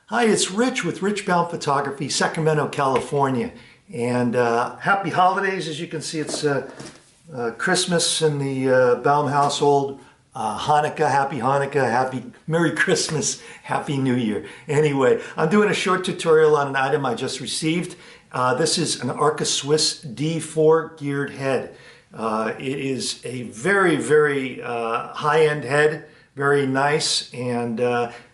Hi, it's Rich with Rich Baum Photography, Sacramento, California. And happy holidays. As you can see, it's Christmas in the Baum household. Hanukkah, happy Merry Christmas, Happy New Year. Anyway, I'm doing a short tutorial on an item I just received. This is an Arca-Swiss D4 geared head. It is a very high-end head. Very nice, and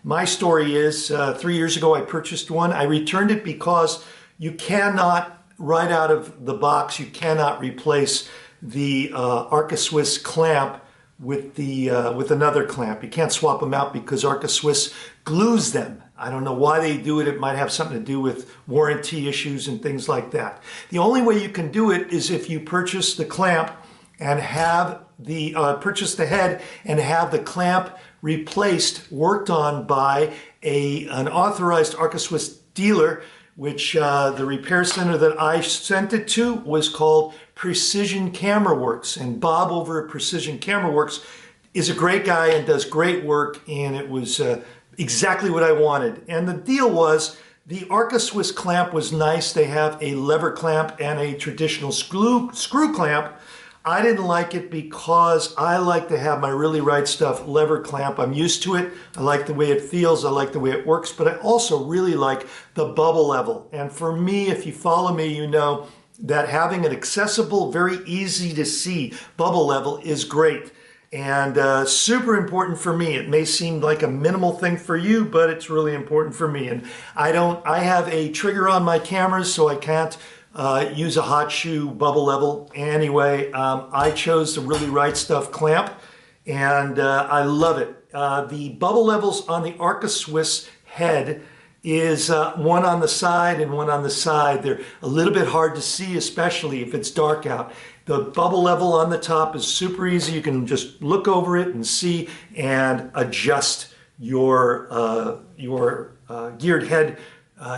my story is 3 years ago I purchased one. I returned it because you cannot, right out of the box, you cannot replace the Arca-Swiss clamp with another clamp. You can't swap them out because Arca-Swiss glues them. I don't know why they do it. It might have something to do with warranty issues and things like that. The only way you can do it is if you purchase the clamp and have the purchase the head and have the clamp replaced, worked on by an authorized Arca-Swiss dealer, which the repair center that I sent it to was called Precision Camera Works. And Bob over at Precision Camera Works is a great guy and does great work, and it was exactly what I wanted. And the deal was, the Arca-Swiss clamp was nice. They have a lever clamp and a traditional screw clamp. I didn't like it because I like to have my Really Right Stuff lever clamp. I'm used to it. I like the way it feels. I like the way it works, but I also really like the bubble level. And for me, if you follow me, you know that having an accessible, very easy to see bubble level is great. And super important for me. It may seem like a minimal thing for you, but it's really important for me. And I have a trigger on my cameras, so I can't use a hot shoe bubble level. Anyway, I chose the Really Right Stuff clamp, and I love it. The bubble levels on the Arca-Swiss head is one on the side and one on the side. They're a little bit hard to see, especially if it's dark out. The bubble level on the top is super easy. You can just look over it and see and adjust your geared head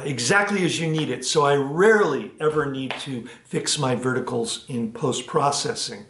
exactly as you need it. So I rarely ever need to fix my verticals in post-processing.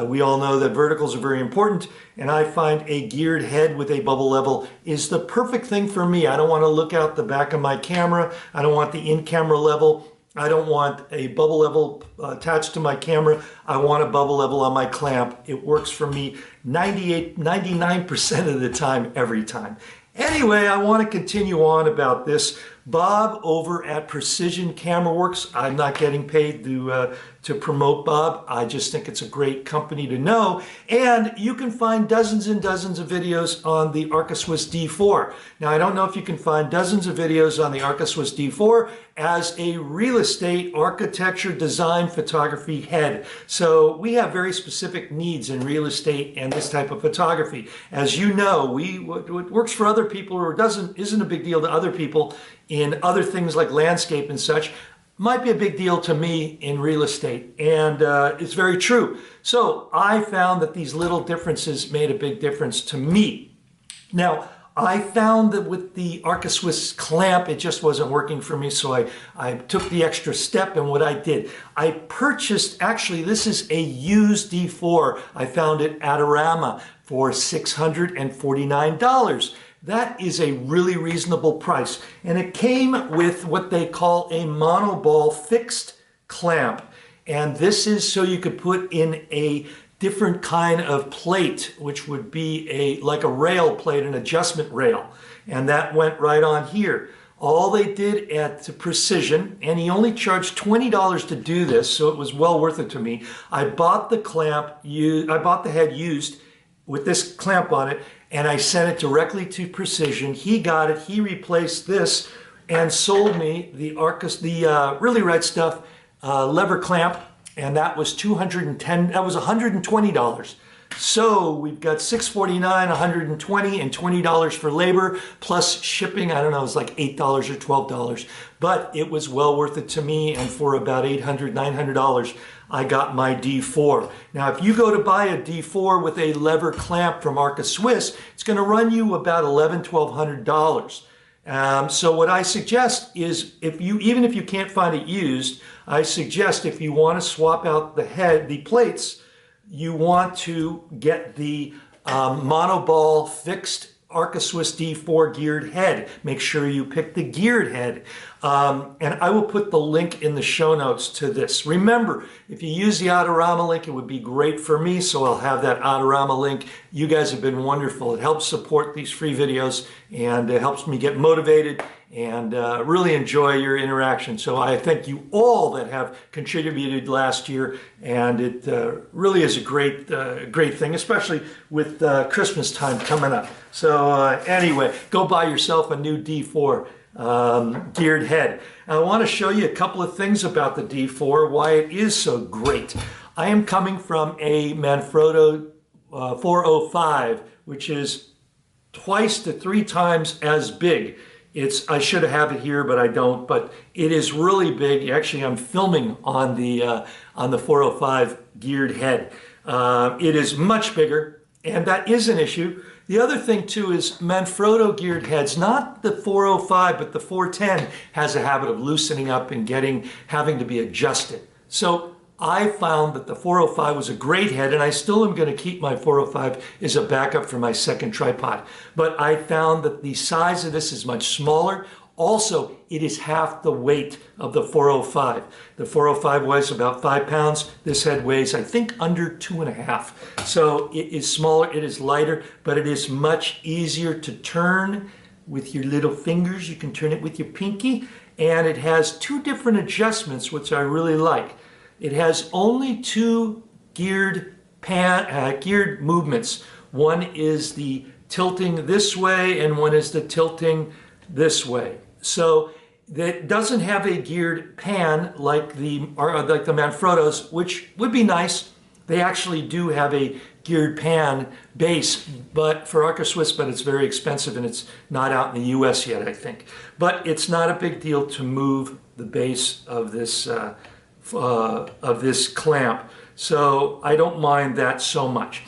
We all know that verticals are very important, and I find a geared head with a bubble level is the perfect thing for me. I don't want to look out the back of my camera. I don't want the in-camera level. I don't want a bubble level attached to my camera. I want a bubble level on my clamp. It works for me 99% of the time, every time. Anyway, I want to continue on about this. Bob over at Precision Camera Works, I'm not getting paid to promote Bob. I just think it's a great company to know. And you can find dozens and dozens of videos on the Arca-Swiss D4. Now, I don't know if you can find dozens of videos on the Arca-Swiss D4 as a real estate architecture design photography head. So we have very specific needs in real estate and this type of photography. As you know, what works for other people or isn't a big deal to other people in other things like landscape and such, might be a big deal to me in real estate. And it's very true. So I found that these little differences made a big difference to me. Now, I found that with the Arca-Swiss clamp, it just wasn't working for me, so I took the extra step, and what I did, I purchased, actually this is a used D4. I found it at Adorama for $649. That is a really reasonable price, and it came with what they call a monoball fixed clamp, and this is so you could put in a different kind of plate, which would be like a rail plate, an adjustment rail, and that went right on here. All they did at Precision, and he only charged $20 to do this, so it was well worth it to me. I bought the clamp, I bought the head used with this clamp on it, and I sent it directly to Precision. He got it, he replaced this, and sold me the Really Right Stuff lever clamp, and that was $120. So we've got $649, $120, and $20 for labor, plus shipping. I don't know, it was like $8 or $12, but it was well worth it to me, and for about $800, $900, I got my D4. Now, if you go to buy a D4 with a lever clamp from Arca-Swiss, it's going to run you about $1,100, $1,200. So what I suggest is, even if you can't find it used, I suggest if you want to swap out the plates, you want to get the monoball fixed Arca-Swiss D4 geared head. Make sure you pick the geared head. And I will put the link in the show notes to this. Remember, if you use the Adorama link, it would be great for me, so I'll have that Adorama link. You guys have been wonderful. It helps support these free videos, and it helps me get motivated and really enjoy your interaction. So I thank you all that have contributed last year, and it really is a great thing, especially with Christmas time coming up. So anyway, go buy yourself a new D4 geared head. And I want to show you a couple of things about the D4, why it is so great. I am coming from a Manfrotto 405, which is twice to 3 times as big. I should have it here, but I don't. But it is really big. Actually, I'm filming on the 405 geared head. It is much bigger, and that is an issue. The other thing too is Manfrotto geared heads, not the 405, but the 410 has a habit of loosening up and having to be adjusted. So I found that the 405 was a great head, and I still am going to keep my 405 as a backup for my second tripod. But I found that the size of this is much smaller. Also, it is half the weight of the 405. The 405 weighs about 5 pounds. This head weighs, I think, under 2.5. So it is smaller, it is lighter, but it is much easier to turn with your little fingers. You can turn it with your pinky, and it has 2 different adjustments, which I really like. It has only 2 geared movements. One is the tilting this way, and one is the tilting this way. So it doesn't have a geared pan like the Manfrottos, which would be nice. They actually do have a geared pan base, but for Arca-Swiss, but it's very expensive, and it's not out in the US yet, I think. But it's not a big deal to move the base of this clamp, so I don't mind that so much.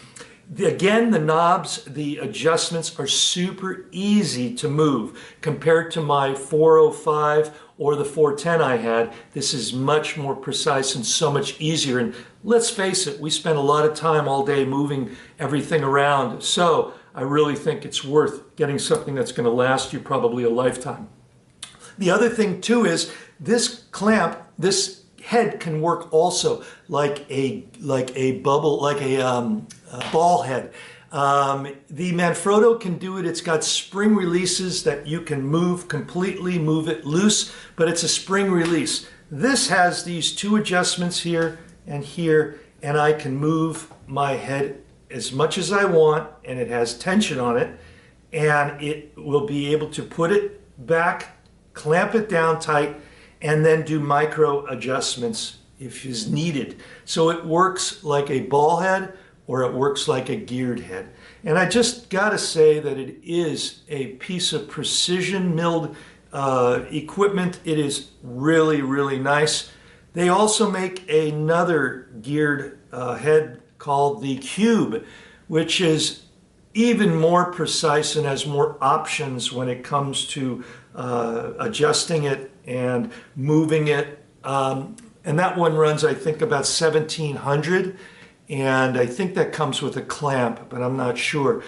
Again, the knobs, the adjustments are super easy to move. Compared to my 405 or the 410 I had, this is much more precise and so much easier. And let's face it, we spend a lot of time all day moving everything around. So I really think it's worth getting something that's going to last you probably a lifetime. The other thing too is this clamp, this head can work also like a ball head. The Manfrotto can do it. It's got spring releases that you can move completely, move it loose, but it's a spring release. This has these 2 adjustments here, and I can move my head as much as I want, and it has tension on it, and it will be able to put it back, clamp it down tight, and then do micro adjustments if is needed. So it works like a ball head, or it works like a geared head. And I just gotta say that it is a piece of precision milled equipment. It is really, really nice. They also make another geared head called the Cube, which is even more precise and has more options when it comes to adjusting it and moving it. And that one runs, I think, about 1,700. And I think that comes with a clamp, but I'm not sure.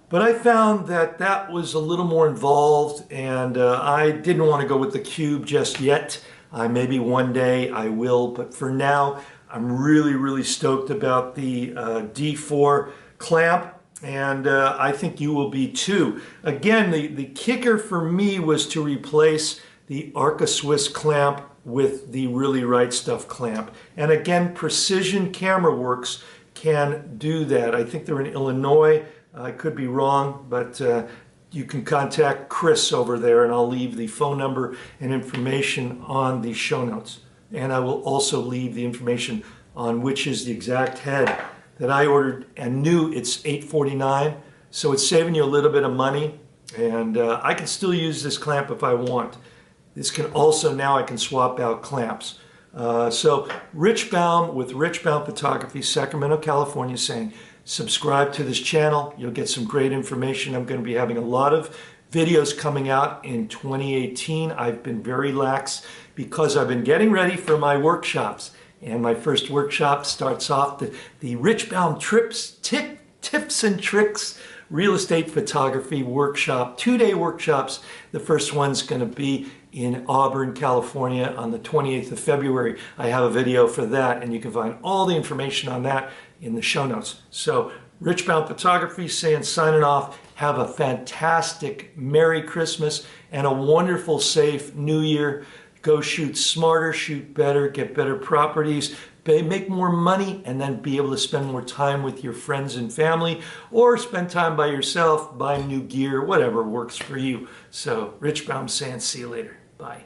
But I found that that was a little more involved, and I didn't want to go with the Cube just yet. Maybe one day I will, but for now, I'm really, really stoked about the D4 clamp, and I think you will be too. Again, the kicker for me was to replace the Arca-Swiss clamp with the Really Right Stuff clamp. And again, Precision Camera Works can do that. I think they're in Illinois. I could be wrong, but you can contact Chris over there, and I'll leave the phone number and information on the show notes. And I will also leave the information on which is the exact head that I ordered and knew it's $849. So it's saving you a little bit of money, and I can still use this clamp if I want. This can also, now I can swap out clamps. So Rich Baum with Rich Baum Photography, Sacramento, California, saying, subscribe to this channel. You'll get some great information. I'm going to be having a lot of videos coming out in 2018. I've been very lax because I've been getting ready for my workshops. And my first workshop starts off the Rich Baum tips and tricks real estate photography workshop, 2-day workshops. The first one's going to be in Auburn, California on the 28th of February. I have a video for that, and you can find all the information on that in the show notes. So Rich Baum Photography saying, signing off. Have a fantastic Merry Christmas and a wonderful, safe New Year. Go shoot smarter, shoot better, get better properties, make more money, and then be able to spend more time with your friends and family, or spend time by yourself, buy new gear, whatever works for you. So Rich Baum saying, see you later. Bye.